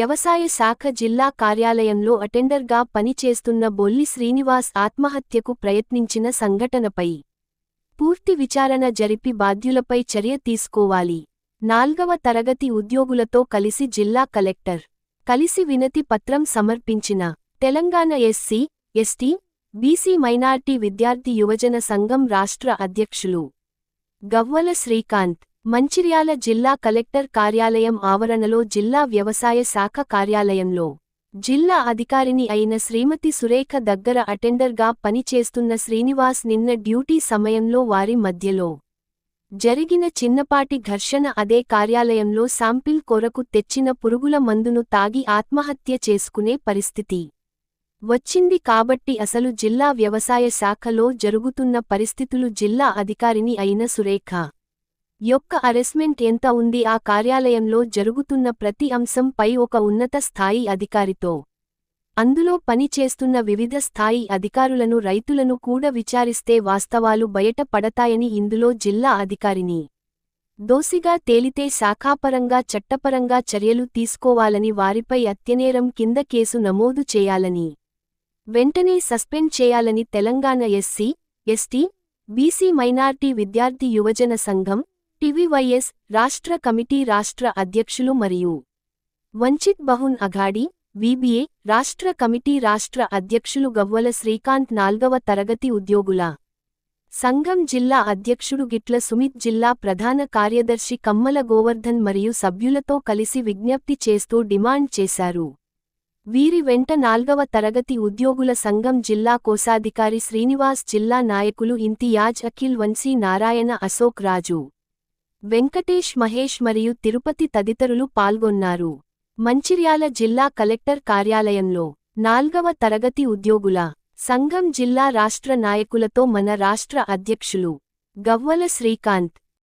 వ్యవసాయ శాఖ జిల్లా కార్యాలయంలో అటెండర్గా పనిచేస్తున్న బొల్లి శ్రీనివాస్ ఆత్మహత్యకు ప్రయత్నించిన సంఘటనపై పూర్తి విచారణ జరిపి బాధ్యులపై చర్య తీసుకోవాలి. 4వ తరగతి ఉద్యోగులతో కలిసి జిల్లా కలెక్టర్ కలిసి వినతి పత్రం సమర్పించిన Telangana SC, ST, BC minority విద్యార్థి యువజన సంఘం రాష్ట్ర అధ్యక్షులు గవ్వల శ్రీకాంత్ మంచిర్యాల జిల్లా కలెక్టర్ కార్యాలయం ఆవరణలో జిల్లా వ్యవసాయ శాఖ కార్యాలయంలో జిల్లా అధికారిని అయిన శ్రీమతి సురేఖ దగ్గర అటెండర్గా పనిచేస్తున్న శ్రీనివాస్ నిన్న డ్యూటీ సమయంలో వారి మధ్యలో జరిగిన చిన్నపాటి ఘర్షణ అదే కార్యాలయంలో శాంపిల్ కొరకు తెచ్చిన పురుగుల మందును తాగి ఆత్మహత్య చేసుకునే పరిస్థితి వచ్చింది. కాబట్టి అసలు జిల్లా వ్యవసాయ శాఖలో జరుగుతున్న పరిస్థితులు జిల్లా అధికారిని అయిన సురేఖ యొక్క అరెస్మెంట్ ఎంత ఉంది, ఆ కార్యాలయంలో జరుగుతున్న ప్రతి అంశంపై ఒక ఉన్నత స్థాయి అధికారితో అందులో పనిచేస్తున్న వివిధ స్థాయి అధికారులను రైతులను కూడా విచారిస్తే వాస్తవాలు బయట పడతాయని, ఇందులో జిల్లా అధికారిని దోషిగా తేలితే శాఖాపరంగా చట్టపరంగా చర్యలు తీసుకోవాలని, వారిపై అత్యనేరం కింద కేసు నమోదు చేయాలని, వెంటనే సస్పెండ్ చేయాలని Telangana SC, ST, BC minority విద్యార్థి యువజన సంఘం టీవీవైఎస్ రాష్ట్ర కమిటీ రాష్ట్ర అధ్యక్షులు మరియు వంచిత్ బహున్ అఘాడీ వీబీఏ రాష్ట్ర కమిటీ రాష్ట్ర అధ్యక్షులు గవ్వల శ్రీకాంత్ 4వ తరగతి ఉద్యోగుల సంఘం జిల్లా అధ్యక్షుడు గిట్ల సుమిత్ జిల్లా ప్రధాన కార్యదర్శి కమ్మల గోవర్ధన్ మరియు సభ్యులతో కలిసి విజ్ఞప్తి చేస్తూ డిమాండ్ చేశారు. వీరి వెంట 4వ తరగతి ఉద్యోగుల సంఘం జిల్లా కోశాధికారి శ్రీనివాస్, జిల్లా నాయకులు ఇంతియాజ్, అఖిల్, వంశీ నారాయణ, అశోక్ రాజు, వెంకటేష్, మహేష్ మరియు తిరుపతి తదితరులు పాల్గొన్నారు. మంచిర్యాల జిల్లా కలెక్టర్ కార్యాలయంలో 4వ తరగతి ఉద్యోగుల సంఘం జిల్లా రాష్ట్ర నాయకులతో మన రాష్ట్ర అధ్యక్షులు గవ్వల శ్రీకాంత్